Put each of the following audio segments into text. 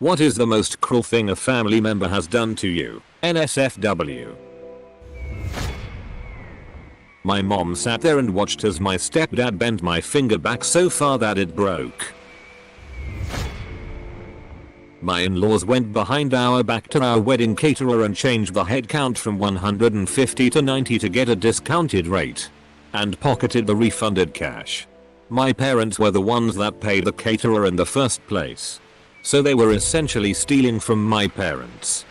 What is the most cruel thing a family member has done to you? NSFW. My mom sat there and watched as my stepdad bent my finger back so far that it broke. My in-laws went behind our back to our wedding caterer and changed the head count from 150 to 90 to get a discounted rate. And pocketed the refunded cash. My parents were the ones that paid the caterer in the first place. So they were essentially stealing from my parents.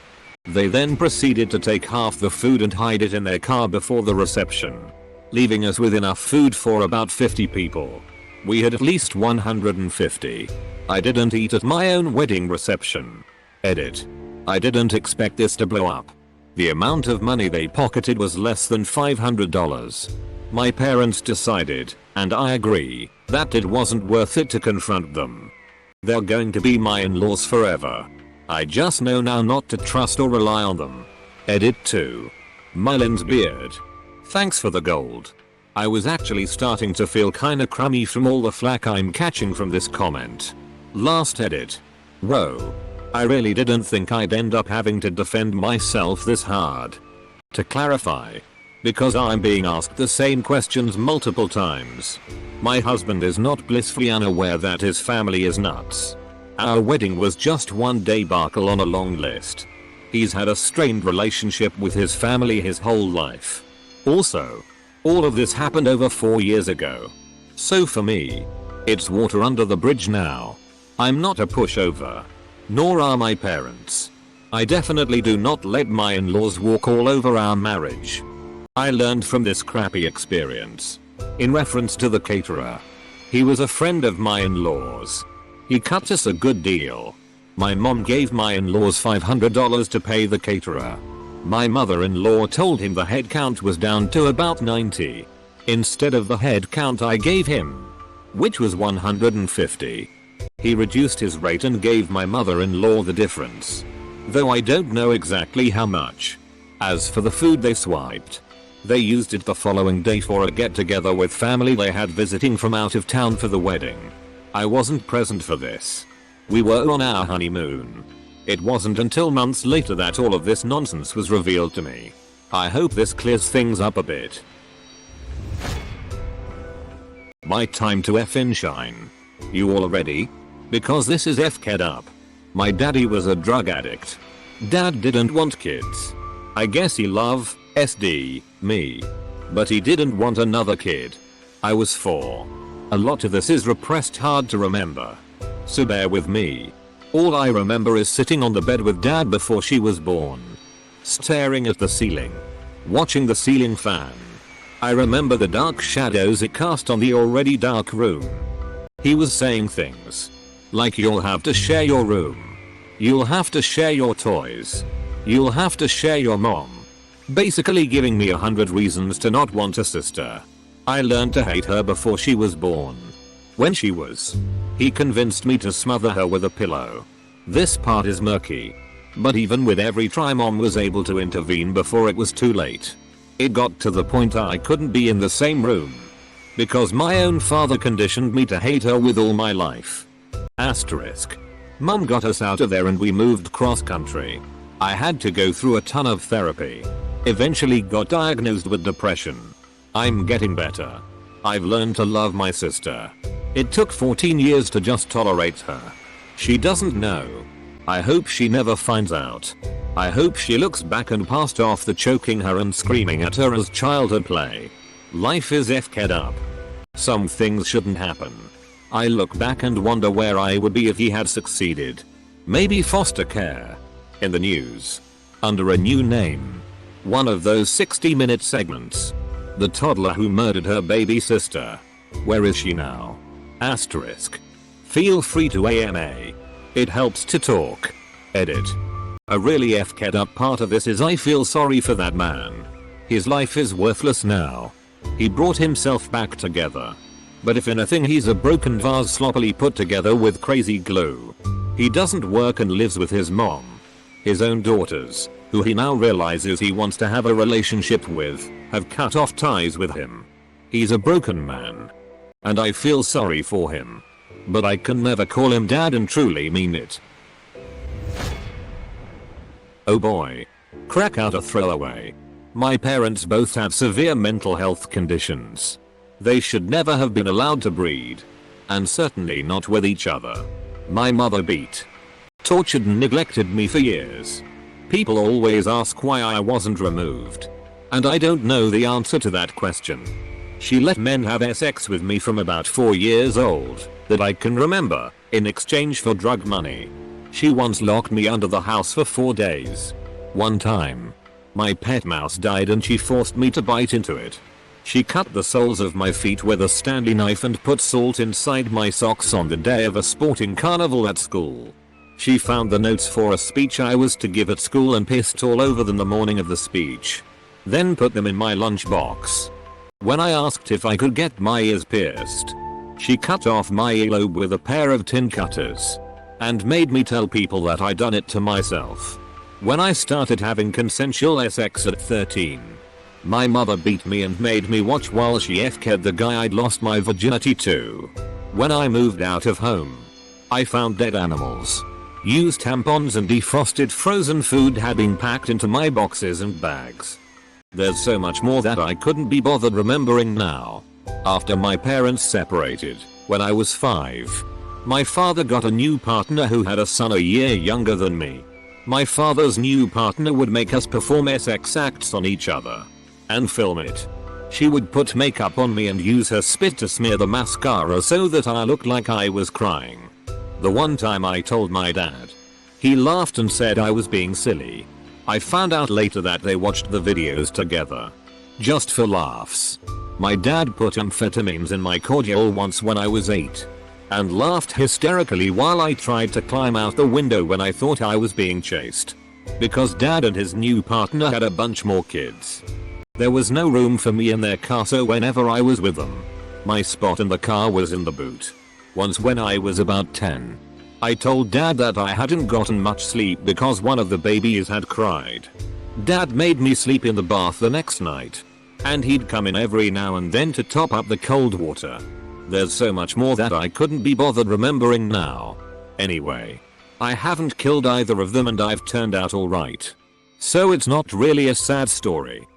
They then proceeded to take half the food and hide it in their car before the reception, leaving us with enough food for about 50 people. We had at least 150. I didn't eat at my own wedding reception. Edit. I didn't expect this to blow up. The amount of money they pocketed was less than $500. My parents decided, and I agree, that it wasn't worth it to confront them. They're going to be my in-laws forever. I just know now not to trust or rely on them. Edit 2. Mylin's beard. Thanks for the gold. I was actually starting to feel kinda crummy from all the flack I'm catching from this comment. Last edit. Whoa. I really didn't think I'd end up having to defend myself this hard. To clarify, because I'm being asked the same questions multiple times. My husband is not blissfully unaware that his family is nuts. Our wedding was just one debacle on a long list. He's had a strained relationship with his family his whole life. Also, all of this happened over 4 years ago. So for me, it's water under the bridge now. I'm not a pushover. Nor are my parents. I definitely do not let my in-laws walk all over our marriage. I learned from this crappy experience. In reference to the caterer. He was a friend of my in-laws. He cut us a good deal. My mom gave my in-laws $500 to pay the caterer. My mother-in-law told him the head count was down to about 90. Instead of the head count I gave him, which was 150. He reduced his rate and gave my mother-in-law the difference. Though I don't know exactly how much. As for the food they swiped, they used it the following day for a get-together with family they had visiting from out of town for the wedding. I wasn't present for this. We were on our honeymoon. It wasn't until months later that all of this nonsense was revealed to me. I hope this clears things up a bit. My time to effin' shine. You all ready? Because this is FKed up. My daddy was a drug addict. Dad didn't want kids. I guess he loved me. But he didn't want another kid. I was 4. A lot of this is repressed, hard to remember. So bear with me. All I remember is sitting on the bed with dad before she was born. Staring at the ceiling. Watching the ceiling fan. I remember the dark shadows it cast on the already dark room. He was saying things. Like, you'll have to share your room. You'll have to share your toys. You'll have to share your mom. Basically giving me 100 reasons to not want a sister. I learned to hate her before she was born. When she was, he convinced me to smother her with a pillow. This part is murky. But even with every try, mom was able to intervene before it was too late. It got to the point I couldn't be in the same room. Because my own father conditioned me to hate her with all my life. Asterisk. Mom got us out of there and we moved cross country. I had to go through a ton of therapy. Eventually got diagnosed with depression. I'm getting better. I've learned to love my sister. It took 14 years to just tolerate her. She doesn't know. I hope she never finds out. I hope she looks back and passed off the choking her and screaming at her as childhood play. Life is FKed up. Some things shouldn't happen. I look back and wonder where I would be if he had succeeded. Maybe foster care. In the news. Under a new name. One of those 60-minute segments. The toddler who murdered her baby sister. Where is she now? Asterisk. Feel free to AMA. It helps to talk. Edit. A really FKed up part of this is I feel sorry for that man. His life is worthless now. He brought himself back together. But if anything, he's a broken vase sloppily put together with crazy glue. He doesn't work and lives with his mom. His own daughters, who he now realizes he wants to have a relationship with, have cut off ties with him. He's a broken man. And I feel sorry for him. But I can never call him dad and truly mean it. Oh boy. Crack out a throwaway. My parents both had severe mental health conditions. They should never have been allowed to breed. And certainly not with each other. My mother beat, tortured and neglected me for years. People always ask why I wasn't removed. And I don't know the answer to that question. She let men have sex with me from about 4 years old, that I can remember, in exchange for drug money. She once locked me under the house for 4 days. One time, my pet mouse died and she forced me to bite into it. She cut the soles of my feet with a Stanley knife and put salt inside my socks on the day of a sporting carnival at school. She found the notes for a speech I was to give at school and pissed all over them the morning of the speech. Then put them in my lunchbox. When I asked if I could get my ears pierced, she cut off my earlobe with a pair of tin cutters. And made me tell people that I'd done it to myself. When I started having consensual sex at 13, my mother beat me and made me watch while she FK'd the guy I'd lost my virginity to. When I moved out of home, I found dead animals. Used tampons and defrosted frozen food had been packed into my boxes and bags. There's so much more that I couldn't be bothered remembering now. After my parents separated, when I was 5, my father got a new partner who had a son a year younger than me. My father's new partner would make us perform sex acts on each other. And film it. She would put makeup on me and use her spit to smear the mascara so that I looked like I was crying. The one time I told my dad. He laughed and said I was being silly. I found out later that they watched the videos together. Just for laughs. My dad put amphetamines in my cordial once when I was 8. And laughed hysterically while I tried to climb out the window when I thought I was being chased. Because dad and his new partner had a bunch more kids. There was no room for me in their car, so whenever I was with them, my spot in the car was in the boot. Once when I was about 10, I told dad that I hadn't gotten much sleep because one of the babies had cried. Dad made me sleep in the bath the next night. And he'd come in every now and then to top up the cold water. There's so much more that I couldn't be bothered remembering now. Anyway, I haven't killed either of them and I've turned out alright. So it's not really a sad story.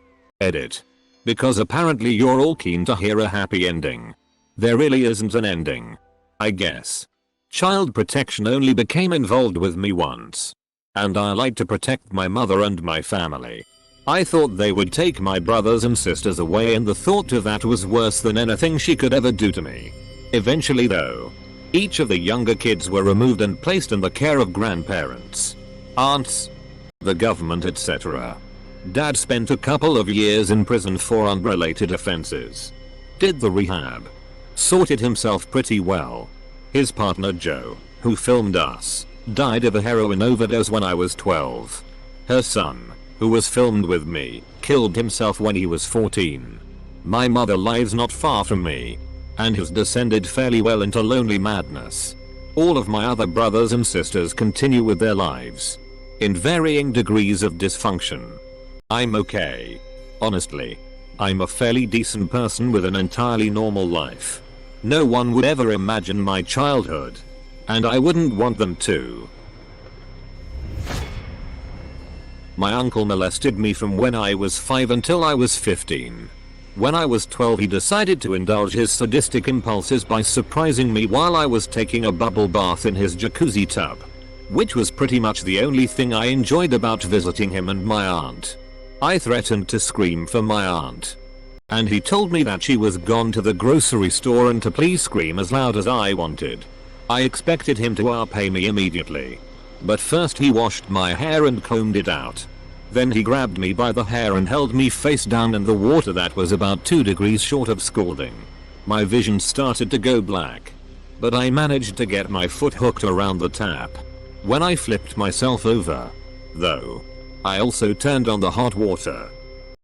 Edit. Because apparently you're all keen to hear a happy ending. There really isn't an ending. I guess. Child protection only became involved with me once. And I like to protect my mother and my family. I thought they would take my brothers and sisters away and the thought of that was worse than anything she could ever do to me. Eventually though, each of the younger kids were removed and placed in the care of grandparents, aunts, the government, etc. Dad spent a couple of years in prison for unrelated offenses. Did the rehab. Sorted himself pretty well. His partner Joe, who filmed us, died of a heroin overdose when I was 12. Her son, who was filmed with me, killed himself when he was 14. My mother lives not far from me, and has descended fairly well into lonely madness. All of my other brothers and sisters continue with their lives, in varying degrees of dysfunction. I'm okay. Honestly, I'm a fairly decent person with an entirely normal life. No one would ever imagine my childhood, and I wouldn't want them to. My uncle molested me from when I was 5 until I was 15. When I was 12 he decided to indulge his sadistic impulses by surprising me while I was taking a bubble bath in his jacuzzi tub. Which was pretty much the only thing I enjoyed about visiting him and my aunt. I threatened to scream for my aunt. And he told me that she was gone to the grocery store and to please scream as loud as I wanted. I expected him to pay me immediately. But first he washed my hair and combed it out. Then he grabbed me by the hair and held me face down in the water that was about 2 degrees short of scalding. My vision started to go black. But I managed to get my foot hooked around the tap. When I flipped myself over, though, I also turned on the hot water.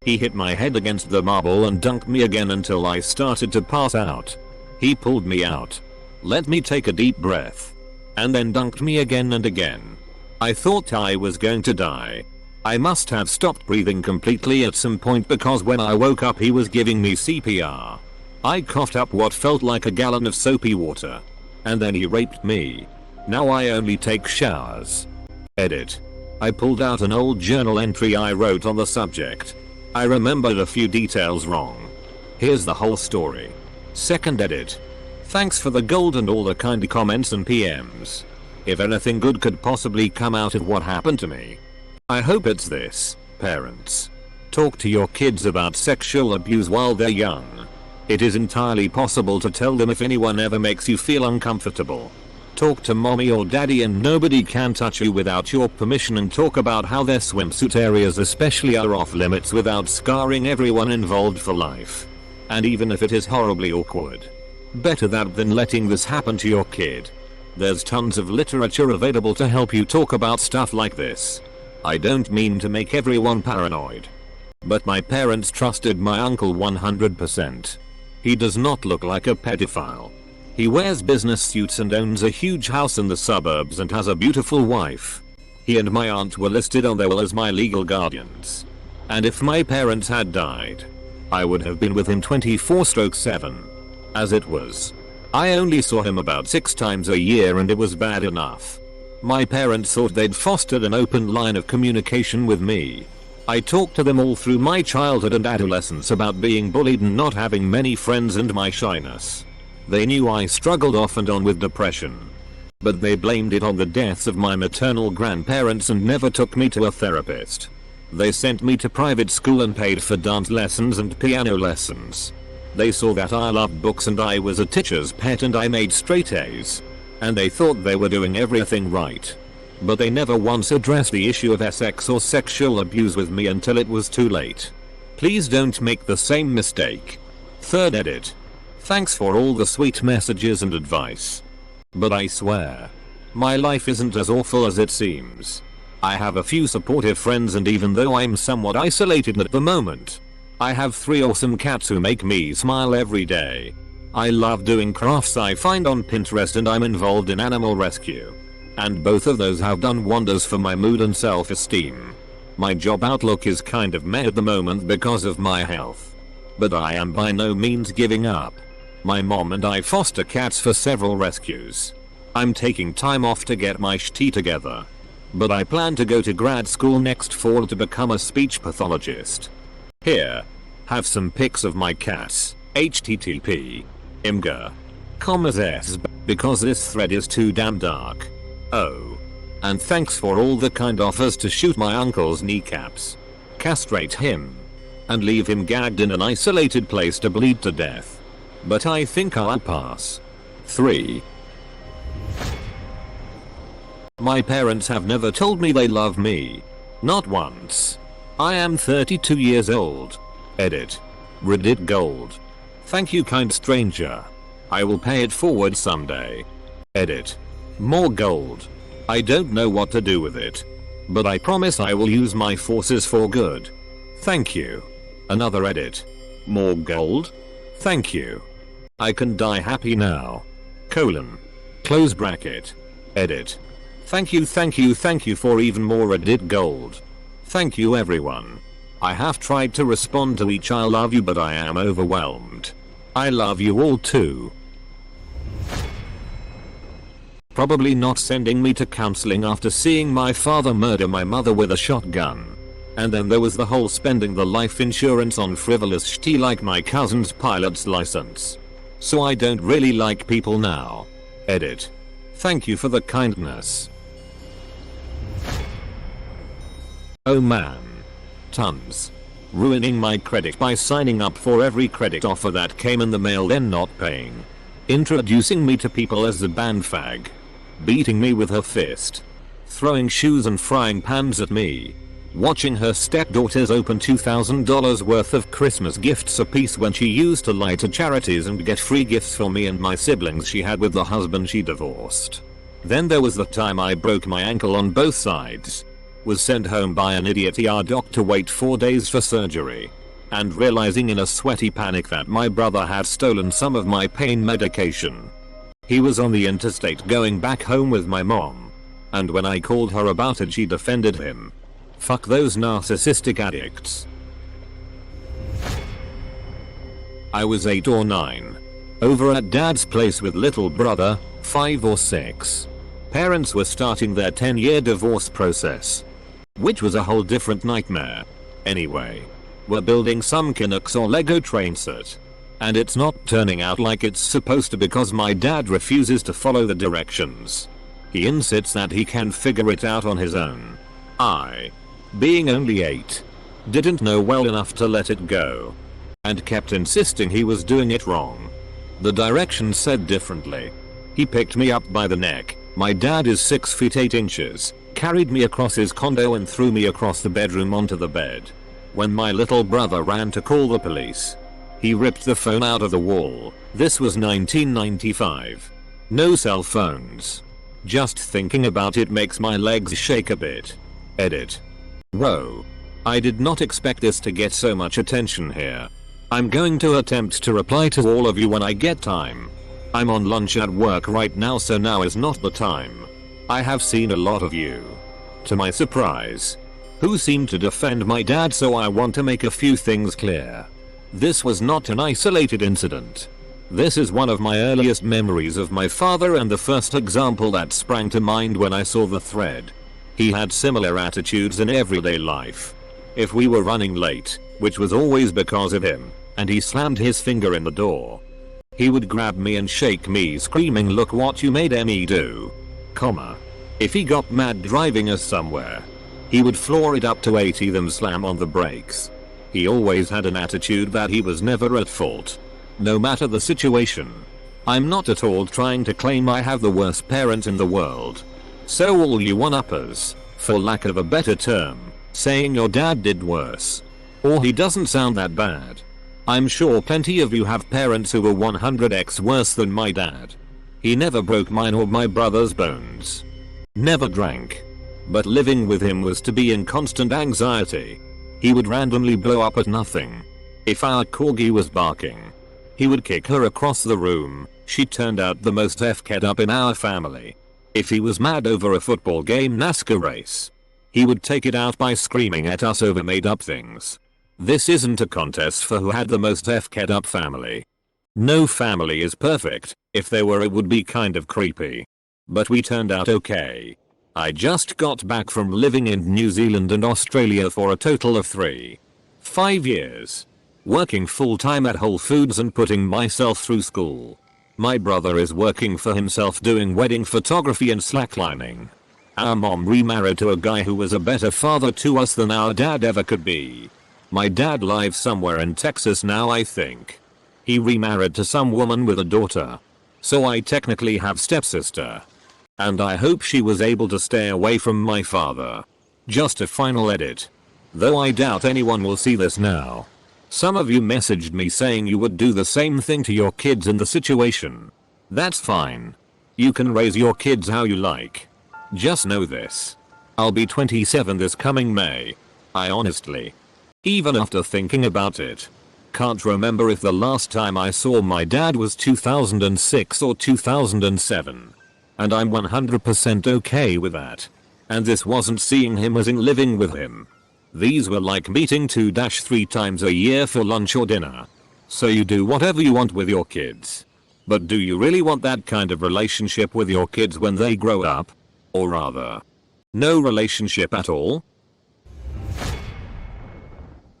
He hit my head against the marble and dunked me again until I started to pass out. He pulled me out, let me take a deep breath, and then dunked me again and again. I thought I was going to die. I must have stopped breathing completely at some point because when I woke up he was giving me CPR. I coughed up what felt like a gallon of soapy water. And then he raped me. Now I only take showers. Edit. I pulled out an old journal entry I wrote on the subject. I remembered a few details wrong. Here's the whole story. Second edit. Thanks for the gold and all the kind comments and PMs. If anything good could possibly come out of what happened to me, I hope it's this. Parents, talk to your kids about sexual abuse while they're young. It is entirely possible to tell them if anyone ever makes you feel uncomfortable. Talk to mommy or daddy and nobody can touch you without your permission, and talk about how their swimsuit areas especially are off limits without scarring everyone involved for life. And even if it is horribly awkward, better that than letting this happen to your kid. There's tons of literature available to help you talk about stuff like this. I don't mean to make everyone paranoid, but my parents trusted my uncle 100%. He does not look like a pedophile. He wears business suits and owns a huge house in the suburbs and has a beautiful wife. He and my aunt were listed on their will as my legal guardians. And if my parents had died, I would have been with him 24/7. As it was, I only saw him about 6 times a year and it was bad enough. My parents thought they'd fostered an open line of communication with me. I talked to them all through my childhood and adolescence about being bullied and not having many friends and my shyness. They knew I struggled off and on with depression, but they blamed it on the deaths of my maternal grandparents and never took me to a therapist. They sent me to private school and paid for dance lessons and piano lessons. They saw that I loved books and I was a teacher's pet and I made straight A's. And they thought they were doing everything right. But they never once addressed the issue of sex or sexual abuse with me until it was too late. Please don't make the same mistake. Third edit. Thanks for all the sweet messages and advice. But I swear, my life isn't as awful as it seems. I have a few supportive friends, and even though I'm somewhat isolated at the moment, I have 3 awesome cats who make me smile every day. I love doing crafts I find on Pinterest and I'm involved in animal rescue. And both of those have done wonders for my mood and self-esteem. My job outlook is kind of meh at the moment because of my health, but I am by no means giving up. My mom and I foster cats for several rescues. I'm taking time off to get my shit together, but I plan to go to grad school next fall to become a speech pathologist. Here, have some pics of my cats. http imgur, s, because this thread is too damn dark. Oh. And thanks for all the kind offers to shoot my uncle's kneecaps, castrate him, and leave him gagged in an isolated place to bleed to death. But I think I'll pass. 3. My parents have never told me they love me. Not once. I am 32 years old. Edit. Reddit gold. Thank you, kind stranger. I will pay it forward someday. Edit. More gold. I don't know what to do with it, but I promise I will use my forces for good. Thank you. Another edit. More gold? Thank you. I can die happy now. Close bracket. Edit. Thank you for even more Reddit gold. Thank you everyone. I have tried to respond to each I love you, but I am overwhelmed. I love you all too. Probably not sending me to counseling after seeing my father murder my mother with a shotgun. And then there was the whole spending the life insurance on frivolous shit like my cousin's pilot's license. So I don't really like people now. Edit. Thank you for the kindness. Oh man. Tons. Ruining my credit by signing up for every credit offer that came in the mail then not paying. Introducing me to people as the band fag. Beating me with her fist. Throwing shoes and frying pans at me. Watching her stepdaughters open $2,000 worth of Christmas gifts apiece when she used to lie to charities and get free gifts for me and my siblings she had with the husband she divorced. Then there was the time I broke my ankle on both sides. Was sent home by an idiot ER doc to wait 4 days for surgery. And realizing in a sweaty panic that my brother had stolen some of my pain medication. He was on the interstate going back home with my mom. And when I called her about it, she defended him. Fuck those narcissistic addicts. I was 8 or 9. Over at dad's place with little brother, 5 or 6. Parents were starting their 10-year divorce process. which was a whole different nightmare. Anyway, we're building some Canucks or Lego train set. And it's not turning out like it's supposed to because my dad refuses to follow the directions. He insists that he can figure it out on his own. I, being only 8, didn't know well enough to let it go. And kept insisting he was doing it wrong. The directions said differently. He picked me up by the neck. My dad is 6 feet 8 inches. Carried me across his condo and threw me across the bedroom onto the bed. When my little brother ran to call the police, he ripped the phone out of the wall. This was 1995. No cell phones. Just thinking about it makes my legs shake a bit. Edit. Whoa. I did not expect this to get so much attention here. I'm going to attempt to reply to all of you when I get time. I'm on lunch at work right now, so now is not the time. I have seen a lot of you, to my surprise, who seem to defend my dad, so I want to make a few things clear. This was not an isolated incident. This is one of my earliest memories of my father and the first example that sprang to mind when I saw the thread. He had similar attitudes in everyday life. If we were running late, which was always because of him, and he slammed his finger in the door, he would grab me and shake me screaming, "Look what you made me do." If he got mad driving us somewhere, he would floor it up to 80 then slam on the brakes. He always had an attitude that he was never at fault, no matter the situation. I'm not at all trying to claim I have the worst parents in the world. So all you one-uppers, for lack of a better term, saying your dad did worse, or he doesn't sound that bad. I'm sure plenty of you have parents who were 100x worse than my dad. He never broke mine or my brother's bones. Never drank. But living with him was to be in constant anxiety. He would randomly blow up at nothing. If our corgi was barking, he would kick her across the room. She turned out the most f-ked up in our family. If he was mad over a football game, NASCAR race, he would take it out by screaming at us over made up things. This isn't a contest for who had the most f-ked up family. No family is perfect. If they were, it would be kind of creepy. But we turned out okay. I just got back from living in New Zealand and Australia for a total of 5 years. Working full time at Whole Foods and putting myself through school. My brother is working for himself doing wedding photography and slacklining. Our mom remarried to a guy who was a better father to us than our dad ever could be. My dad lives somewhere in Texas now, I think. He remarried to some woman with a daughter. So I technically have stepsister. And I hope she was able to stay away from my father. Just a final edit. Though I doubt anyone will see this now. Some of you messaged me saying you would do the same thing to your kids in the situation. That's fine. You can raise your kids how you like. Just know this. I'll be 27 this coming May. I honestly, even after thinking about it, can't remember if the last time I saw my dad was 2006 or 2007. And I'm 100% okay with that. And this wasn't seeing him as in living with him. These were like meeting 2-3 times a year for lunch or dinner. So you do whatever you want with your kids. But do you really want that kind of relationship with your kids when they grow up? Or rather, no relationship at all?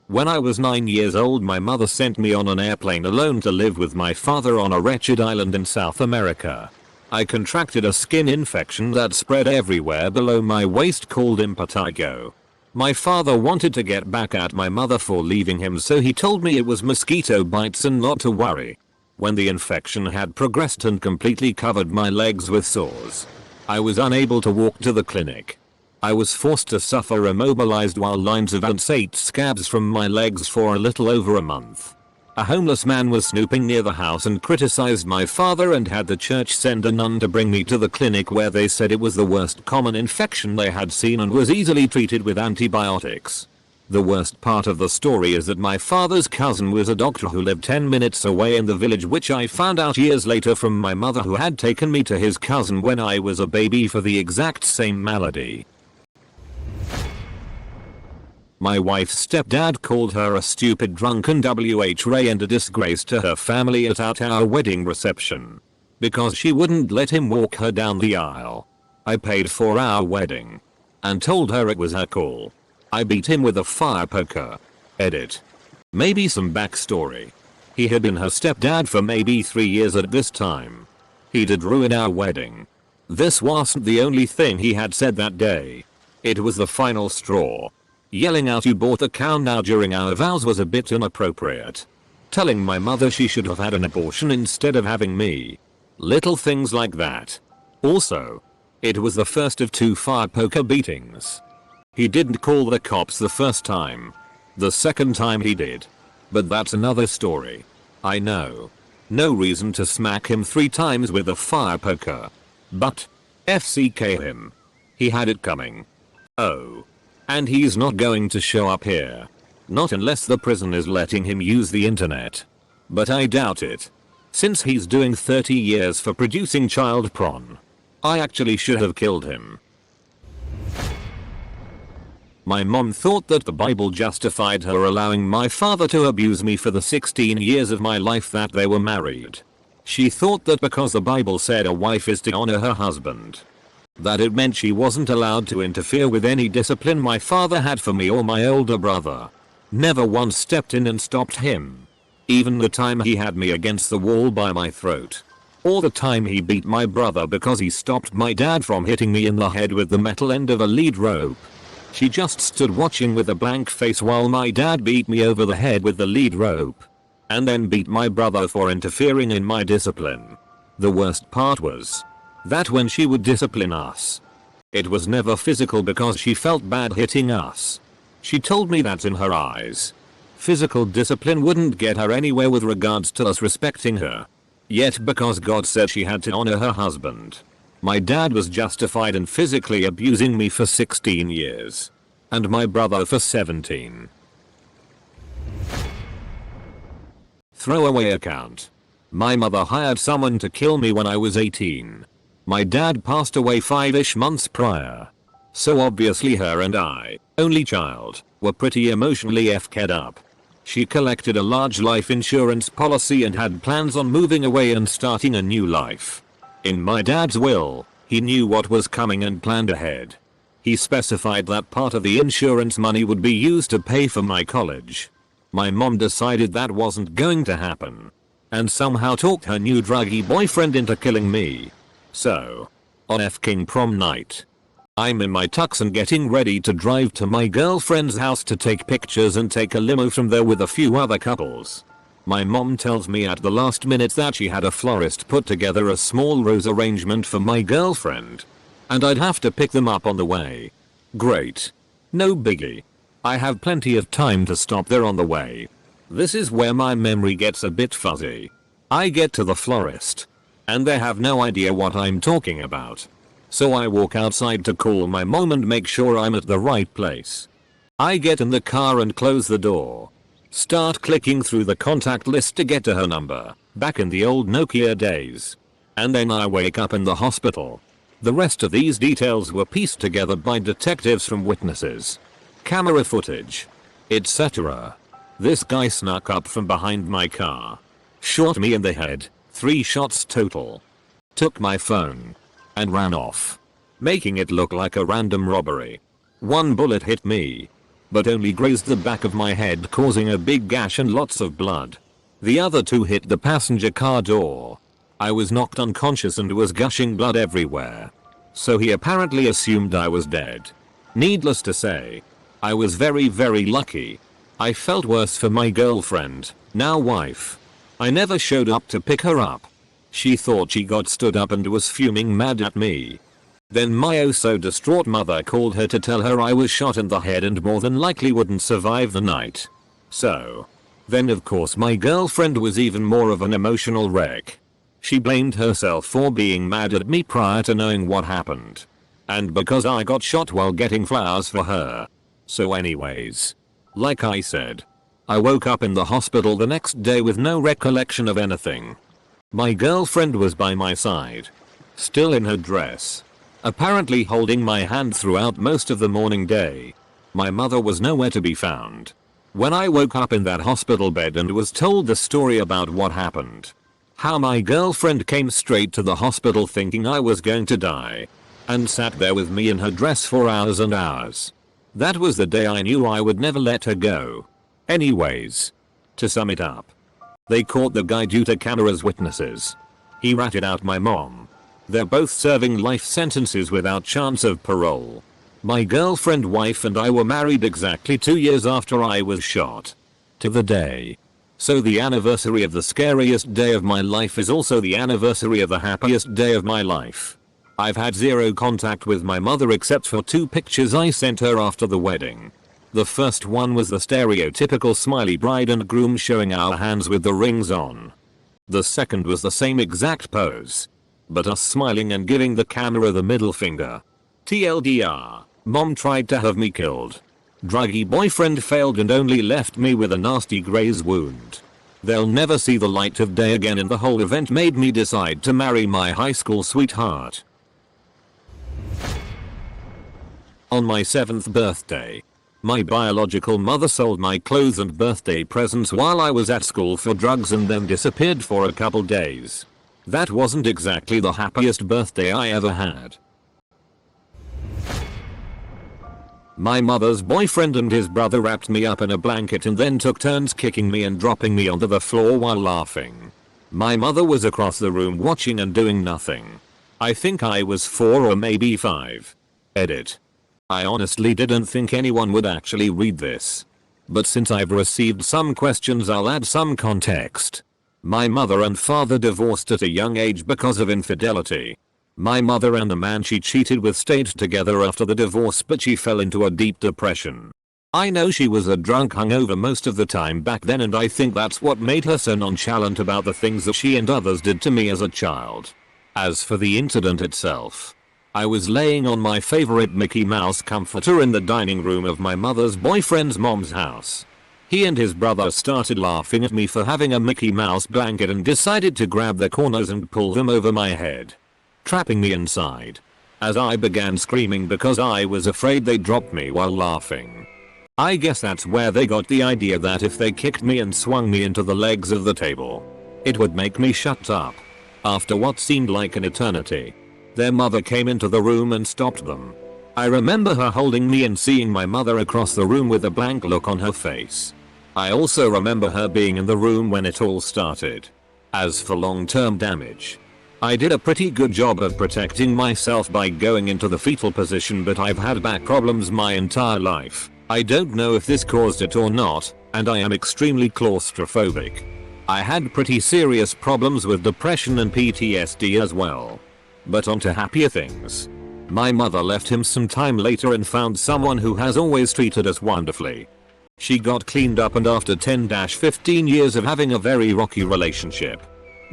When I was 9 years old, my mother sent me on an airplane alone to live with my father on a wretched island in South America. I contracted a skin infection that spread everywhere below my waist called impetigo. My father wanted to get back at my mother for leaving him, so he told me it was mosquito bites and not to worry. When the infection had progressed and completely covered my legs with sores, I was unable to walk to the clinic. I was forced to suffer immobilized while lines of ants ate scabs from my legs for a little over a month. A homeless man was snooping near the house and criticized my father and had the church send a nun to bring me to the clinic, where they said it was the worst common infection they had seen and was easily treated with antibiotics. The worst part of the story is that my father's cousin was a doctor who lived 10 minutes away in the village, which I found out years later from my mother, who had taken me to his cousin when I was a baby for the exact same malady. My wife's stepdad called her a stupid drunken WH-ray and a disgrace to her family at our wedding reception, because she wouldn't let him walk her down the aisle. I paid for our wedding, and told her it was her call. I beat him with a fire poker. Edit. Maybe some backstory. He had been her stepdad for maybe 3 years at this time. He did ruin our wedding. This wasn't the only thing he had said that day. It was the final straw. Yelling out "you bought the cow now" during our vows was a bit inappropriate. Telling my mother she should have had an abortion instead of having me. Little things like that. Also, it was the first of 2 fire poker beatings. He didn't call the cops the first time. The second time he did. But that's another story. I know. No reason to smack him 3 times with a fire poker. But FCK him. He had it coming. Oh. And he's not going to show up here. Not unless the prison is letting him use the internet. But I doubt it. Since he's doing 30 years for producing child porn. I actually should have killed him. My mom thought that the Bible justified her allowing my father to abuse me for the 16 years of my life that they were married. She thought that because the Bible said a wife is to honor her husband, that it meant she wasn't allowed to interfere with any discipline my father had for me or my older brother. Never once stepped in and stopped him. Even the time he had me against the wall by my throat. Or the time he beat my brother because he stopped my dad from hitting me in the head with the metal end of a lead rope. She just stood watching with a blank face while my dad beat me over the head with the lead rope. And then beat my brother for interfering in my discipline. The worst part was that when she would discipline us, it was never physical because she felt bad hitting us. She told me that in her eyes, physical discipline wouldn't get her anywhere with regards to us respecting her. Yet because God said she had to honor her husband, my dad was justified in physically abusing me for 16 years. And my brother for 17. Throwaway account. My mother hired someone to kill me when I was 18. My dad passed away 5-ish months prior. So obviously her and I, only child, were pretty emotionally FK'd up. She collected a large life insurance policy and had plans on moving away and starting a new life. In my dad's will, he knew what was coming and planned ahead. He specified that part of the insurance money would be used to pay for my college. My mom decided that wasn't going to happen. And somehow talked her new druggy boyfriend into killing me. So, on F-King prom night, I'm in my tux and getting ready to drive to my girlfriend's house to take pictures and take a limo from there with a few other couples. My mom tells me at the last minute that she had a florist put together a small rose arrangement for my girlfriend. And I'd have to pick them up on the way. Great. No biggie. I have plenty of time to stop there on the way. This is where my memory gets a bit fuzzy. I get to the florist, and they have no idea what I'm talking about. So I walk outside to call my mom and make sure I'm at the right place. I get in the car and close the door. Start clicking through the contact list to get to her number, back in the old Nokia days. And then I wake up in the hospital. The rest of these details were pieced together by detectives from witnesses, camera footage, etc. This guy snuck up from behind my car, shot me in the head, 3 shots total, took my phone, and ran off, making it look like a random robbery. 1 bullet hit me, but only grazed the back of my head, causing a big gash and lots of blood. The other 2 hit the passenger car door. I was knocked unconscious and was gushing blood everywhere. So he apparently assumed I was dead. Needless to say, I was very lucky. I felt worse for my girlfriend, now wife. I never showed up to pick her up. She thought she got stood up and was fuming mad at me. Then my oh so distraught mother called her to tell her I was shot in the head and more than likely wouldn't survive the night. So, then of course my girlfriend was even more of an emotional wreck. She blamed herself for being mad at me prior to knowing what happened. And because I got shot while getting flowers for her. So anyways, like I said, I woke up in the hospital the next day with no recollection of anything. My girlfriend was by my side, still in her dress, apparently holding my hand throughout most of the morning day. My mother was nowhere to be found. When I woke up in that hospital bed and was told the story about what happened, how my girlfriend came straight to the hospital thinking I was going to die, and sat there with me in her dress for hours and hours. That was the day I knew I would never let her go. Anyways, to sum it up, they caught the guy due to cameras witnesses. He ratted out my mom. They're both serving life sentences without chance of parole. My girlfriend wife and I were married exactly 2 years after I was shot. To the day. So the anniversary of the scariest day of my life is also the anniversary of the happiest day of my life. I've had zero contact with my mother except for 2 pictures I sent her after the wedding. The first one was the stereotypical smiley bride and groom showing our hands with the rings on. The second was the same exact pose, but us smiling and giving the camera the middle finger. TLDR, mom tried to have me killed. Druggy boyfriend failed and only left me with a nasty graze wound. They'll never see the light of day again, and the whole event made me decide to marry my high school sweetheart. On my 7th birthday, my biological mother sold my clothes and birthday presents while I was at school for drugs and then disappeared for a couple days. That wasn't exactly the happiest birthday I ever had. My mother's boyfriend and his brother wrapped me up in a blanket and then took turns kicking me and dropping me onto the floor while laughing. My mother was across the room watching and doing nothing. I think I was 4 or maybe 5. Edit. I honestly didn't think anyone would actually read this. But since I've received some questions, I'll add some context. My mother and father divorced at a young age because of infidelity. My mother and the man she cheated with stayed together after the divorce, but she fell into a deep depression. I know she was a drunk hungover most of the time back then, and I think that's what made her so nonchalant about the things that she and others did to me as a child. As for the incident itself, I was laying on my favorite Mickey Mouse comforter in the dining room of my mother's boyfriend's mom's house. He and his brother started laughing at me for having a Mickey Mouse blanket and decided to grab the corners and pull them over my head, trapping me inside, as I began screaming because I was afraid they'd drop me while laughing. I guess that's where they got the idea that if they kicked me and swung me into the legs of the table, it would make me shut up. After what seemed like an eternity, their mother came into the room and stopped them. I remember her holding me and seeing my mother across the room with a blank look on her face. I also remember her being in the room when it all started. As for long-term damage, I did a pretty good job of protecting myself by going into the fetal position, but I've had back problems my entire life. I don't know if this caused it or not, and I am extremely claustrophobic. I had pretty serious problems with depression and PTSD as well. But on to happier things. My mother left him some time later and found someone who has always treated us wonderfully. She got cleaned up, and after 10-15 years of having a very rocky relationship,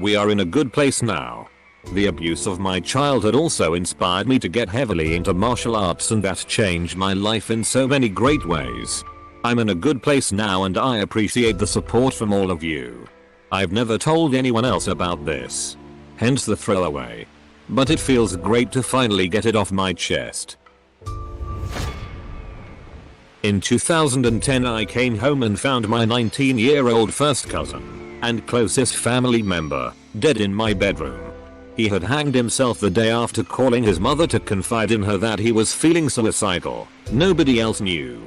we are in a good place now. The abuse of my childhood also inspired me to get heavily into martial arts, and that changed my life in so many great ways. I'm in a good place now and I appreciate the support from all of you. I've never told anyone else about this, hence the throwaway. But it feels great to finally get it off my chest. In 2010 I came home and found my 19-year-old first cousin and closest family member dead in my bedroom. He had hanged himself the day after calling his mother to confide in her that he was feeling suicidal. Nobody else knew.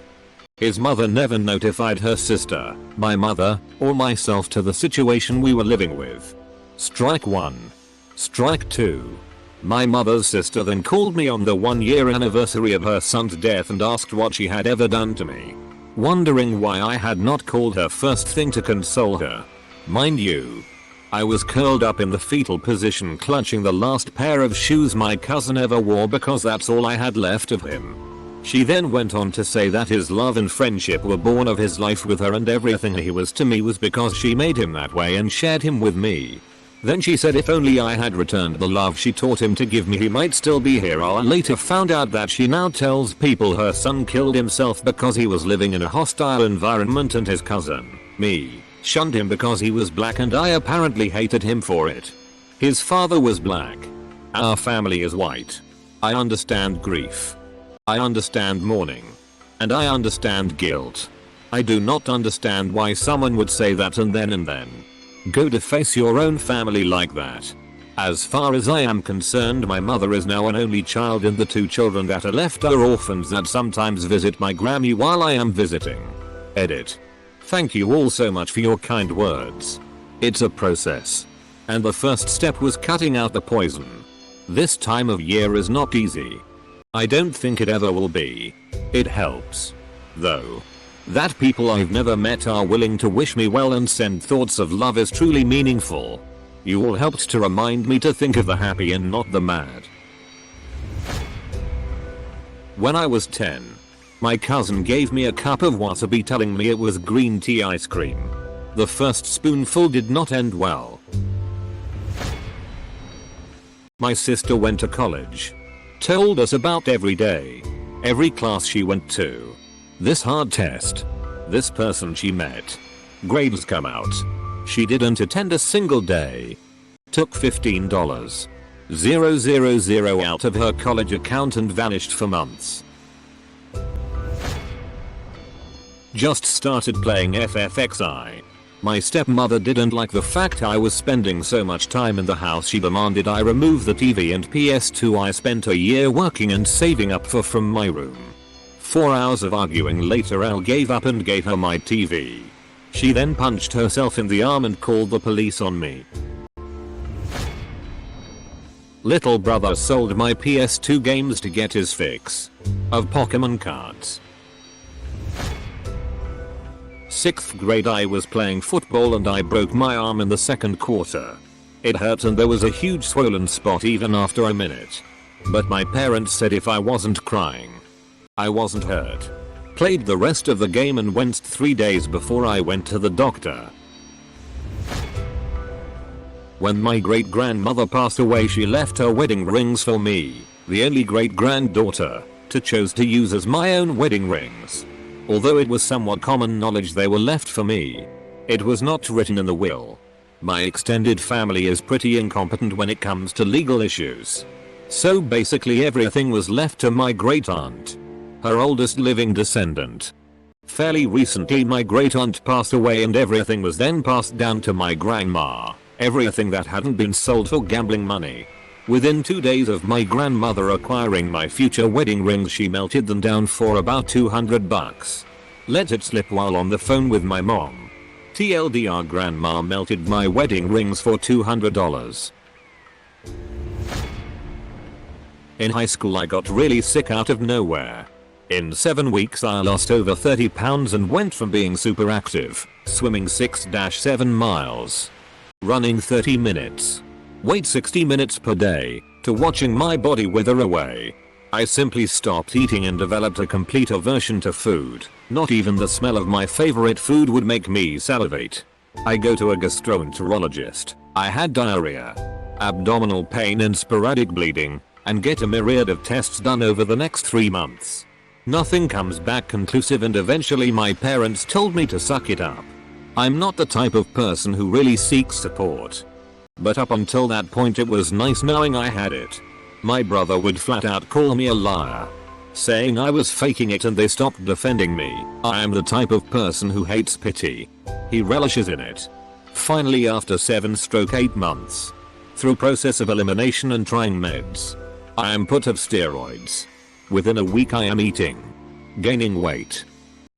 His mother never notified her sister, my mother, or myself to the situation we were living with. Strike 1. Strike 2. My mother's sister then called me on the 1-year anniversary of her son's death and asked what she had ever done to me. Wondering why I had not called her first thing to console her. Mind you, I was curled up in the fetal position clutching the last pair of shoes my cousin ever wore because that's all I had left of him. She then went on to say that his love and friendship were born of his life with her, and everything he was to me was because she made him that way and shared him with me. Then she said if only I had returned the love she taught him to give me, he might still be here. I later found out that she now tells people her son killed himself because he was living in a hostile environment and his cousin, me, shunned him because he was black and I apparently hated him for it. His father was black. Our family is white. I understand grief. I understand mourning. And I understand guilt. I do not understand why someone would say that and then go deface your own family like that. As far as I am concerned, my mother is now an only child, and the 2 children that are left are orphans that sometimes visit my Grammy while I am visiting. Edit. Thank you all so much for your kind words. It's a process. And the first step was cutting out the poison. This time of year is not easy. I don't think it ever will be. It helps, though, that people I've never met are willing to wish me well and send thoughts of love is truly meaningful. You all helped to remind me to think of the happy and not the mad. When I was 10, my cousin gave me a cup of wasabi telling me it was green tea ice cream. The first spoonful did not end well. My sister went to college. Told us about every day, every class she went to, this hard test, this person she met. Grades come out. She didn't attend a single day. Took $15,000 out of her college account and vanished for months. Just started playing FFXI. My stepmother didn't like the fact I was spending so much time in the house. She demanded I remove the TV and PS2 I spent a year working and saving up for from my room. 4 hours of arguing later, Elle gave up and gave her my TV. She then punched herself in the arm and called the police on me. Little brother sold my PS2 games to get his fix of Pokemon cards. 6th grade, I was playing football and I broke my arm in the second quarter. It hurt and there was a huge swollen spot even after a minute. But my parents said if I wasn't crying, I wasn't hurt. Played the rest of the game and went 3 days before I went to the doctor. When my great grandmother passed away, she left her wedding rings for me, the only great granddaughter, to choose to use as my own wedding rings. Although it was somewhat common knowledge they were left for me, it was not written in the will. My extended family is pretty incompetent when it comes to legal issues. So basically everything was left to my great aunt, her oldest living descendant. Fairly recently my great aunt passed away and everything was then passed down to my grandma. Everything that hadn't been sold for gambling money. Within 2 days of my grandmother acquiring my future wedding rings, she melted them down for about $200. Let it slip while on the phone with my mom. TLDR, grandma melted my wedding rings for $200. In high school I got really sick out of nowhere. In 7 weeks I lost over 30 pounds and went from being super active, swimming 6-7 miles, running 30 minutes, wait 60 minutes per day, to watching my body wither away. I simply stopped eating and developed a complete aversion to food. Not even the smell of my favorite food would make me salivate. I go to a gastroenterologist. I had diarrhea, abdominal pain and sporadic bleeding, and get a myriad of tests done over the next 3 months. Nothing comes back conclusive and eventually my parents told me to suck it up. I'm not the type of person who really seeks support. But up until that point it was nice knowing I had it. My brother would flat out call me a liar, saying I was faking it, and they stopped defending me. I am the type of person who hates pity. He relishes in it. Finally, after 7-8 months, through process of elimination and trying meds, I am put of steroids. Within a week I am eating, gaining weight,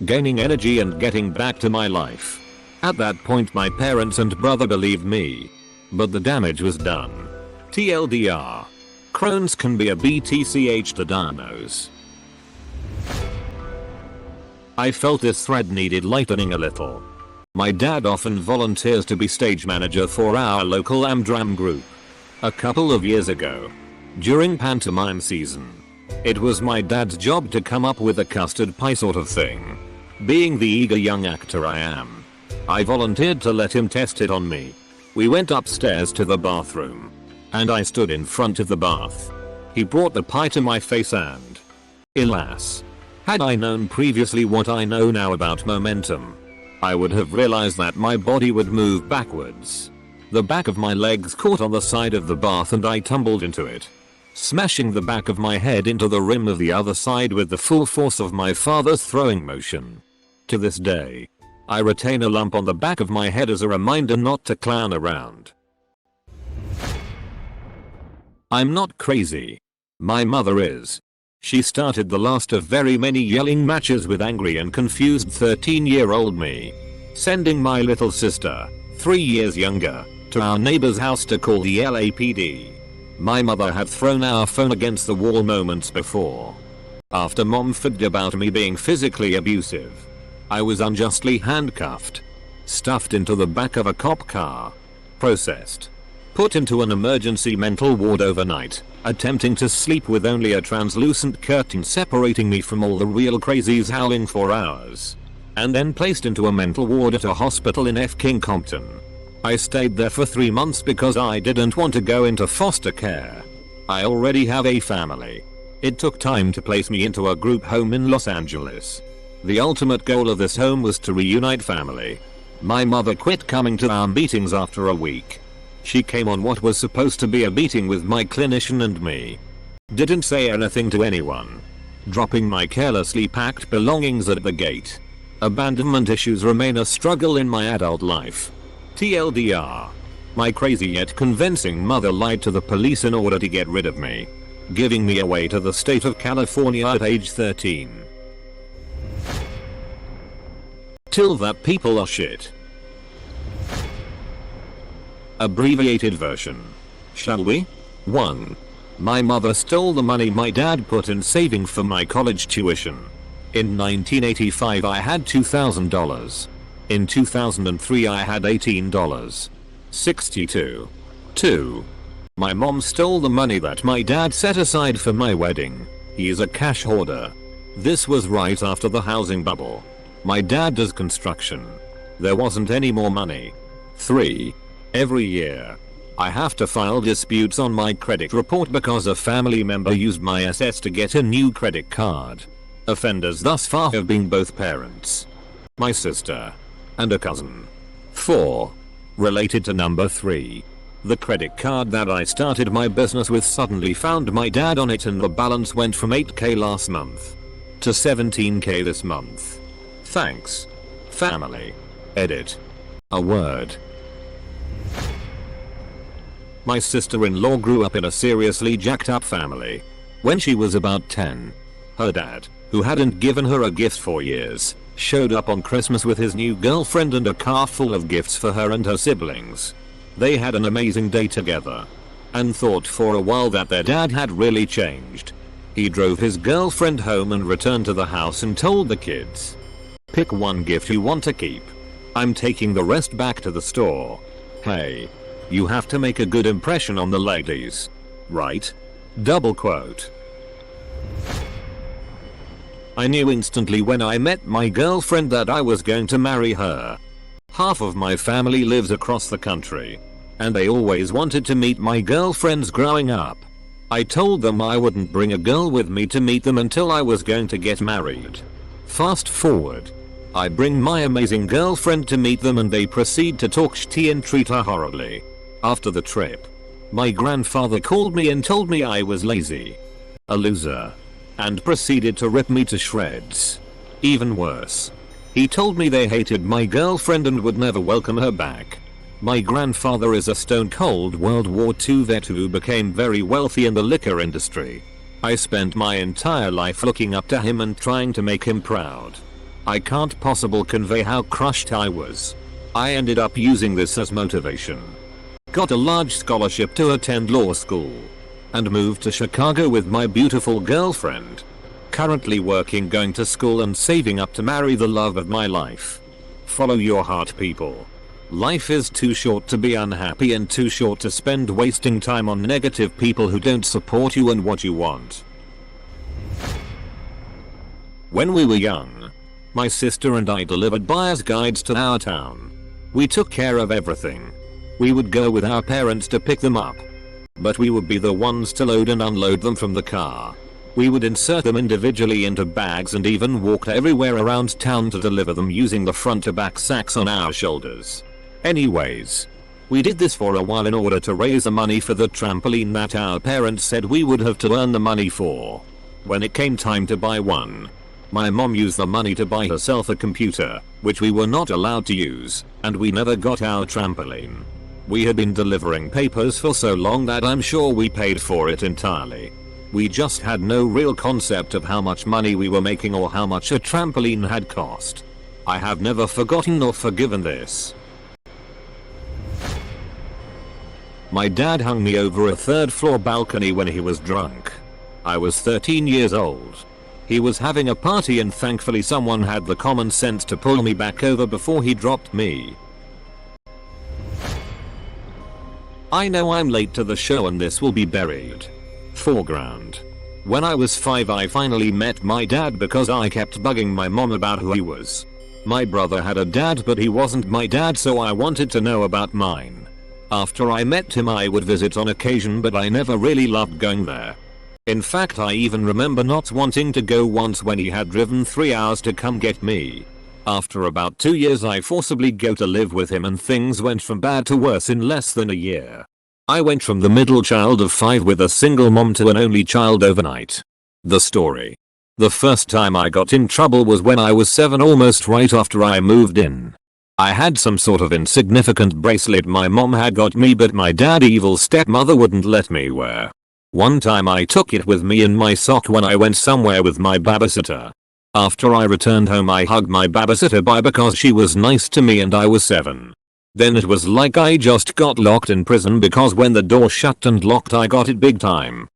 gaining energy and getting back to my life. At that point my parents and brother believed me, but the damage was done. TLDR. Crohn's can be a BTCH to diagnose. I felt this thread needed lightening a little. My dad often volunteers to be stage manager for our local Amdram group. A couple of years ago, during pantomime season, it was my dad's job to come up with a custard pie sort of thing. Being the eager young actor I am, I volunteered to let him test it on me. We went upstairs to the bathroom, and I stood in front of the bath. He brought the pie to my face and, alas, had I known previously what I know now about momentum, I would have realized that my body would move backwards. The back of my legs caught on the side of the bath and I tumbled into it, smashing the back of my head into the rim of the other side with the full force of my father's throwing motion. To this day, I retain a lump on the back of my head as a reminder not to clown around. I'm not crazy. My mother is. She started the last of very many yelling matches with angry and confused 13-year-old me. Sending my little sister, 3 years younger, to our neighbor's house to call the LAPD. My mother had thrown our phone against the wall moments before. After mom fibbed about me being physically abusive, I was unjustly handcuffed, stuffed into the back of a cop car, processed, put into an emergency mental ward overnight, attempting to sleep with only a translucent curtain separating me from all the real crazies howling for hours, and then placed into a mental ward at a hospital in King Compton. I stayed there for 3 months because I didn't want to go into foster care. I already have a family. It took time to place me into a group home in Los Angeles. The ultimate goal of this home was to reunite family. My mother quit coming to our meetings after a week. She came on what was supposed to be a meeting with my clinician and me. Didn't say anything to anyone. Dropping my carelessly packed belongings at the gate. Abandonment issues remain a struggle in my adult life. TLDR. My crazy yet convincing mother lied to the police in order to get rid of me, giving me away to the state of California at age 13. Till that people are shit. Abbreviated version. Shall we? 1. My mother stole the money my dad put in saving for my college tuition. In 1985 I had $2,000. In 2003 I had $18.62. 2. My mom stole the money that my dad set aside for my wedding. He is a cash hoarder. This was right after the housing bubble. My dad does construction. There wasn't any more money. 3. Every year, I have to file disputes on my credit report because a family member used my SS to get a new credit card. Offenders thus far have been both parents, my sister, and a cousin. 4. Related to number 3. The credit card that I started my business with suddenly found my dad on it and the balance went from $8K last month to $17K this month. Thanks. Family. Edit. A word. My sister-in-law grew up in a seriously jacked up family. When she was about 10, her dad, who hadn't given her a gift for years, showed up on Christmas with his new girlfriend and a car full of gifts for her and her siblings. They had an amazing day together, and thought for a while that their dad had really changed. He drove his girlfriend home and returned to the house and told the kids, "Pick one gift you want to keep. I'm taking the rest back to the store. Hey, you have to make a good impression on the ladies. Right?" Double quote. I knew instantly when I met my girlfriend that I was going to marry her. Half of my family lives across the country, and they always wanted to meet my girlfriends growing up. I told them I wouldn't bring a girl with me to meet them until I was going to get married. Fast forward. I bring my amazing girlfriend to meet them and they proceed to talk shitty and treat her horribly. After the trip, my grandfather called me and told me I was lazy, a loser, and proceeded to rip me to shreds. Even worse, he told me they hated my girlfriend and would never welcome her back. My grandfather is a stone-cold World War II vet who became very wealthy in the liquor industry. I spent my entire life looking up to him and trying to make him proud. I can't possibly convey how crushed I was. I ended up using this as motivation. Got a large scholarship to attend law school, and moved to Chicago with my beautiful girlfriend. Currently working, going to school and saving up to marry the love of my life. Follow your heart, people. Life is too short to be unhappy and too short to spend wasting time on negative people who don't support you and what you want. When we were young, my sister and I delivered buyer's guides to our town. We took care of everything. We would go with our parents to pick them up, but we would be the ones to load and unload them from the car. We would insert them individually into bags and even walked everywhere around town to deliver them using the front to back sacks on our shoulders. Anyways, we did this for a while in order to raise the money for the trampoline that our parents said we would have to earn the money for. When it came time to buy one, my mom used the money to buy herself a computer, which we were not allowed to use, and we never got our trampoline. We had been delivering papers for so long that I'm sure we paid for it entirely. We just had no real concept of how much money we were making or how much a trampoline had cost. I have never forgotten or forgiven this. My dad hung me over a third-floor balcony when he was drunk. I was 13 years old. He was having a party and thankfully someone had the common sense to pull me back over before he dropped me. I know I'm late to the show and this will be buried. Foreground. When I was 5 I finally met my dad because I kept bugging my mom about who he was. My brother had a dad but he wasn't my dad, so I wanted to know about mine. After I met him I would visit on occasion but I never really loved going there. In fact I even remember not wanting to go once when he had driven 3 hours to come get me. After about 2 years I forcibly go to live with him and things went from bad to worse in less than a year. I went from the middle child of 5 with a single mom to an only child overnight. The story. The first time I got in trouble was when I was 7, almost right after I moved in. I had some sort of insignificant bracelet my mom had got me but my dad evil stepmother wouldn't let me wear. One time I took it with me in my sock when I went somewhere with my babysitter. After I returned home I hugged my babysitter bye because she was nice to me and I was 7. Then it was like I just got locked in prison because when the door shut and locked I got it big time.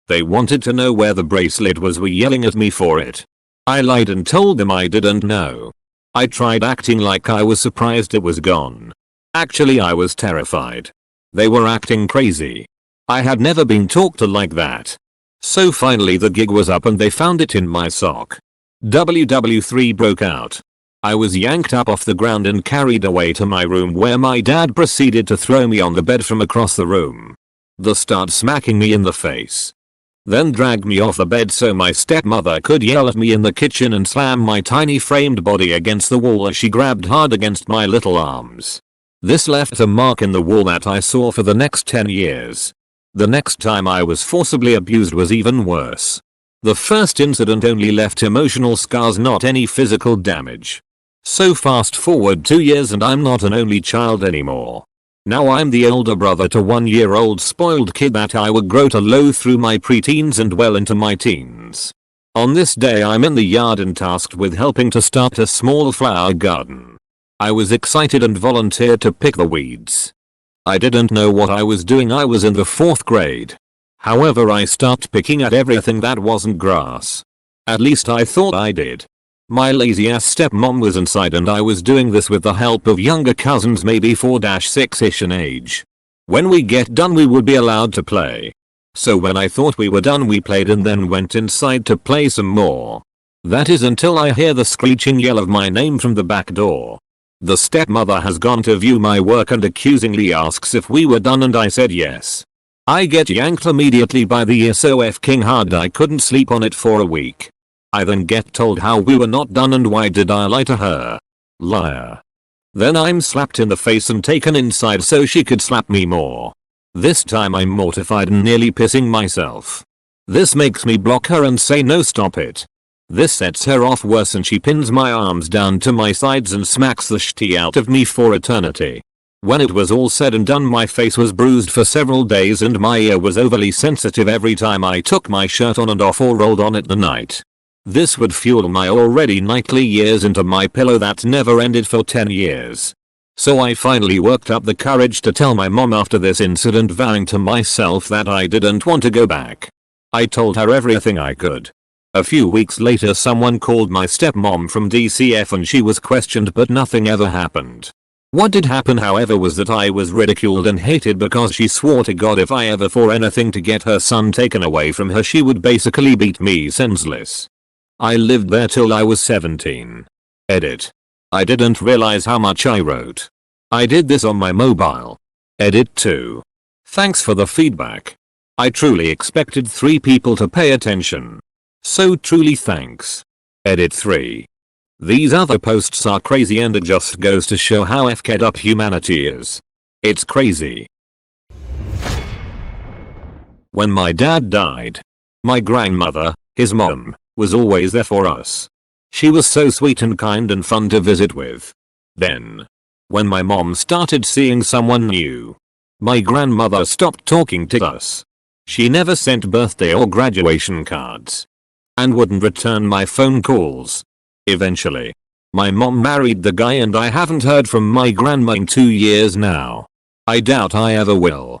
They wanted to know where the bracelet was, were yelling at me for it. I lied and told them I didn't know. I tried acting like I was surprised it was gone. Actually I was terrified. They were acting crazy. I had never been talked to like that. So finally the gig was up and they found it in my sock. WW3 broke out. I was yanked up off the ground and carried away to my room where my dad proceeded to throw me on the bed from across the room. They started smacking me in the face. Then dragged me off the bed so my stepmother could yell at me in the kitchen and slam my tiny framed body against the wall as she grabbed hard against my little arms. This left a mark in the wall that I saw for the next 10 years. The next time I was forcibly abused was even worse. The first incident only left emotional scars, not any physical damage. So fast forward 2 years and I'm not an only child anymore. Now I'm the older brother to 1-year-old spoiled kid that I would grow to loathe through my preteens and well into my teens. On this day I'm in the yard and tasked with helping to start a small flower garden. I was excited and volunteered to pick the weeds. I didn't know what I was doing, I was in the 4th grade. However I started picking at everything that wasn't grass. At least I thought I did. My lazy ass stepmom was inside and I was doing this with the help of younger cousins maybe 4-6ish in age. When we get done we would be allowed to play. So when I thought we were done we played and then went inside to play some more. That is until I hear the screeching yell of my name from the back door. The stepmother has gone to view my work and accusingly asks if we were done and I said yes. I get yanked immediately by the ear so f***ing hard I couldn't sleep on it for a week. I then get told how we were not done and why did I lie to her. Liar. Then I'm slapped in the face and taken inside so she could slap me more. This time I'm mortified and nearly pissing myself. This makes me block her and say no, stop it. This sets her off worse and she pins my arms down to my sides and smacks the shit out of me for eternity. When it was all said and done my face was bruised for several days and my ear was overly sensitive every time I took my shirt on and off or rolled on it the night. This would fuel my already nightly years into my pillow that never ended for 10 years. So I finally worked up the courage to tell my mom after this incident, vowing to myself that I didn't want to go back. I told her everything I could. A few weeks later someone called my stepmom from DCF and she was questioned but nothing ever happened. What did happen however was that I was ridiculed and hated because she swore to God if I ever for anything to get her son taken away from her she would basically beat me senseless. I lived there till I was 17. Edit. I didn't realize how much I wrote. I did this on my mobile. Edit 2. Thanks for the feedback. I truly expected 3 people to pay attention. So truly thanks. Edit 3. These other posts are crazy and it just goes to show how f***ed up humanity is. It's crazy. When my dad died, my grandmother, his mom, was always there for us. She was so sweet and kind and fun to visit with. Then, when my mom started seeing someone new, My grandmother stopped talking to us. She never sent birthday or graduation cards. And wouldn't return my phone calls. Eventually, my mom married the guy and I haven't heard from my grandma in 2 years now. I doubt I ever will.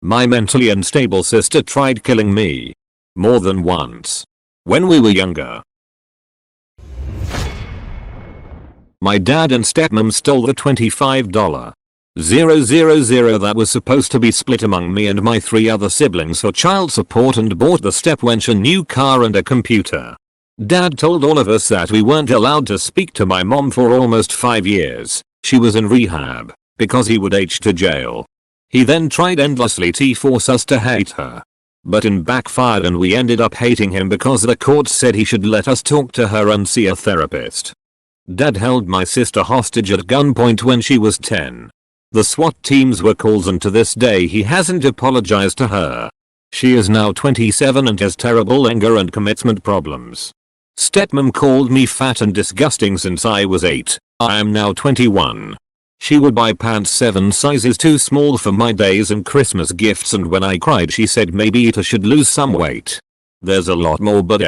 My mentally unstable sister tried killing me. More than once. When we were younger. My dad and stepmom stole the $25,000 that was supposed to be split among me and my 3 other siblings for child support and bought the stepwench a new car and a computer. Dad told all of us that we weren't allowed to speak to my mom for almost 5 years. She was in rehab because he would H to jail. He then tried endlessly to force us to hate her. But it backfired and we ended up hating him because the court said he should let us talk to her and see a therapist. Dad held my sister hostage at gunpoint when she was 10. The SWAT teams were called and to this day he hasn't apologized to her. She is now 27 and has terrible anger and commitment problems. Stepmom called me fat and disgusting since I was 8. I am now 21. She would buy pants 7 sizes too small for my days and Christmas gifts, and when I cried she said maybe I should lose some weight. There's a lot more, but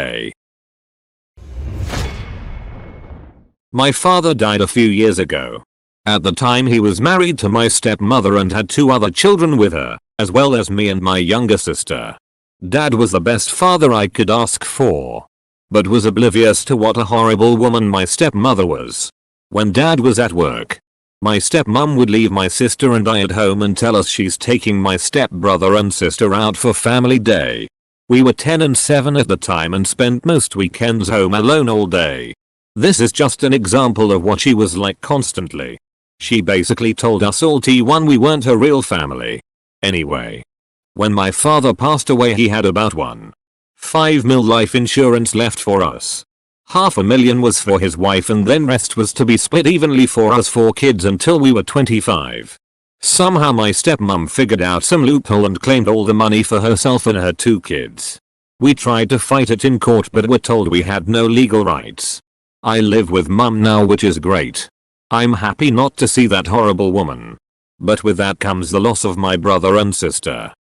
My father died a few years ago. At the time he was married to my stepmother and had 2 other children with her, as well as me and my younger sister. Dad was the best father I could ask for. But was oblivious to what a horrible woman my stepmother was. When Dad was at work, my stepmom would leave my sister and I at home and tell us she's taking my stepbrother and sister out for family day. We were 10 and 7 at the time and spent most weekends home alone all day. This is just an example of what she was like constantly. She basically told us all T1 we weren't her real family. Anyway, when my father passed away he had about $1.5 million life insurance left for us. $500,000 was for his wife and then rest was to be split evenly for us 4 kids until we were 25. Somehow my stepmom figured out some loophole and claimed all the money for herself and her 2 kids. We tried to fight it in court but were told we had no legal rights. I live with mum now, which is great. I'm happy not to see that horrible woman. But with that comes the loss of my brother and sister.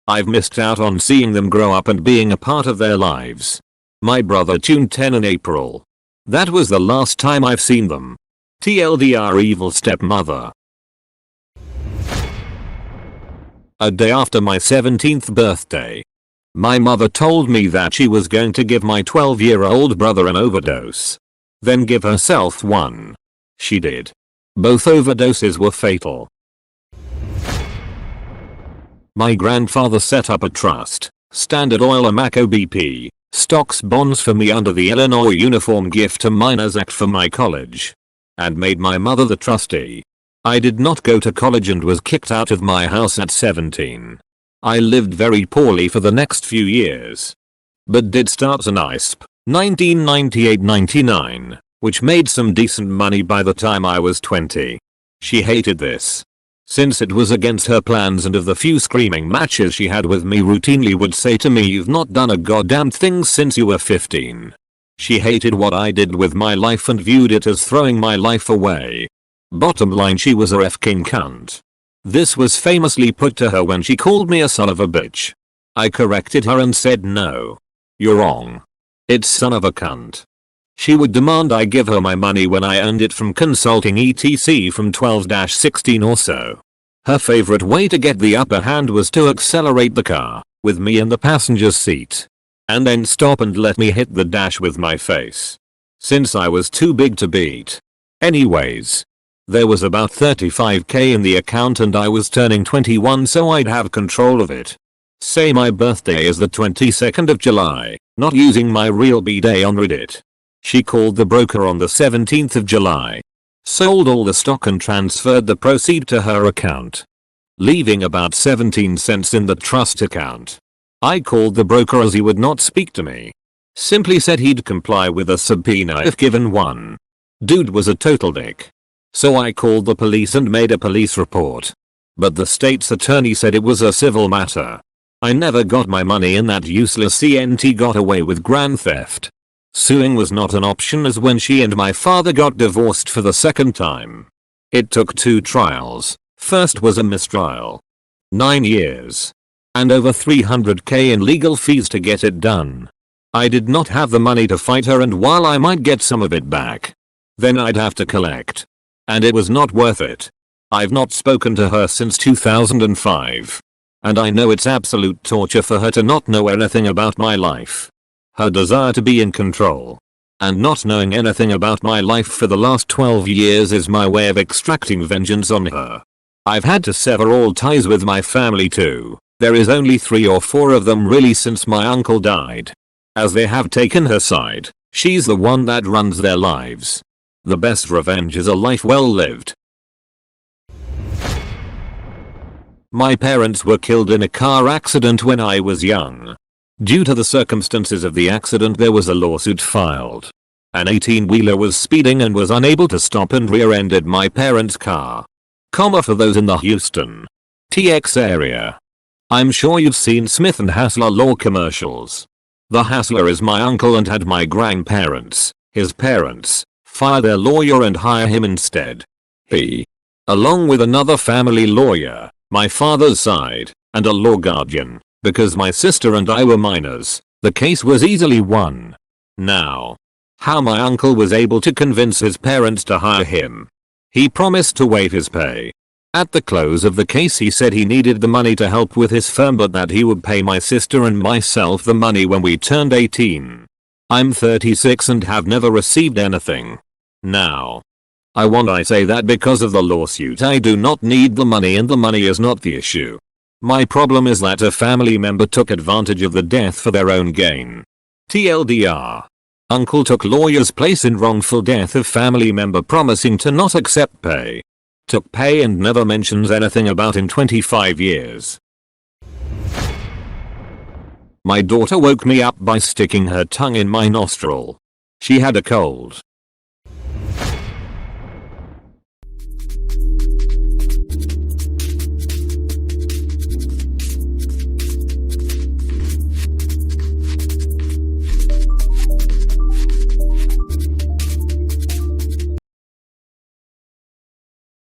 I've missed out on seeing them grow up and being a part of their lives. My brother turned 10 in April. That was the last time I've seen them. TLDR evil stepmother. A day after my 17th birthday, my mother told me that she was going to give my 12-year-old brother an overdose. Then give herself one. She did. Both overdoses were fatal. My grandfather set up a trust, Standard Oil Amoco BP, stocks bonds for me under the Illinois Uniform Gift to Minors Act for my college. And made my mother the trustee. I did not go to college and was kicked out of my house at 17. I lived very poorly for the next few years. But did start an ISP, 1998-99, which made some decent money by the time I was 20. She hated this. Since it was against her plans, and of the few screaming matches she had with me routinely would say to me, "You've not done a goddamn thing since you were 15. She hated what I did with my life and viewed it as throwing my life away. Bottom line, she was a f***ing cunt. This was famously put to her when she called me a son of a bitch. I corrected her and said, "No. You're wrong. It's son of a cunt." She would demand I give her my money when I earned it from consulting etc from 12-16 or so. Her favorite way to get the upper hand was to accelerate the car, with me in the passenger's seat. And then stop and let me hit the dash with my face. Since I was too big to beat. Anyways. There was about $35k in the account and I was turning 21, so I'd have control of it. Say my birthday is the 22nd of July, not using my real B-day on Reddit. She called the broker on the 17th of July. Sold all the stock and transferred the proceed to her account. Leaving about 17 cents in the trust account. I called the broker as he would not speak to me. Simply said he'd comply with a subpoena if given one. Dude was a total dick. So I called the police and made a police report. But the state's attorney said it was a civil matter. I never got my money and that useless CNT got away with grand theft. Suing was not an option, as when she and my father got divorced for the second time, It took 2 trials. First was a mistrial. 9 years. And over 300k in legal fees to get it done. I did not have the money to fight her, and while I might get some of it back, then I'd have to collect. And it was not worth it. I've not spoken to her since 2005. And I know it's absolute torture for her to not know anything about my life. Her desire to be in control. And not knowing anything about my life for the last 12 years is my way of extracting vengeance on her. I've had to sever all ties with my family too. There is only 3 or 4 of them really since my uncle died. As they have taken her side, she's the one that runs their lives. The best revenge is a life well lived. My parents were killed in a car accident when I was young. Due to the circumstances of the accident, there was a lawsuit filed. An 18-wheeler was speeding and was unable to stop and rear-ended my parents' car. For those in the Houston, TX area. I'm sure you've seen Smith and Hassler law commercials. The Hassler is my uncle and had my grandparents, his parents, fire their lawyer and hire him instead. He, along with another family lawyer, my father's side, and a law guardian, because my sister and I were minors, the case was easily won. Now, how my uncle was able to convince his parents to hire him. He promised to waive his pay. At the close of the case, he said he needed the money to help with his firm, but that he would pay my sister and myself the money when we turned 18. I'm 36 and have never received anything. Now, I say that because of the lawsuit I do not need the money, and the money is not the issue. My problem is that a family member took advantage of the death for their own gain. TLDR. Uncle took lawyer's place in wrongful death of family member, promising to not accept pay. Took pay and never mentions anything about in 25 years. My daughter woke me up by sticking her tongue in my nostril. She had a cold,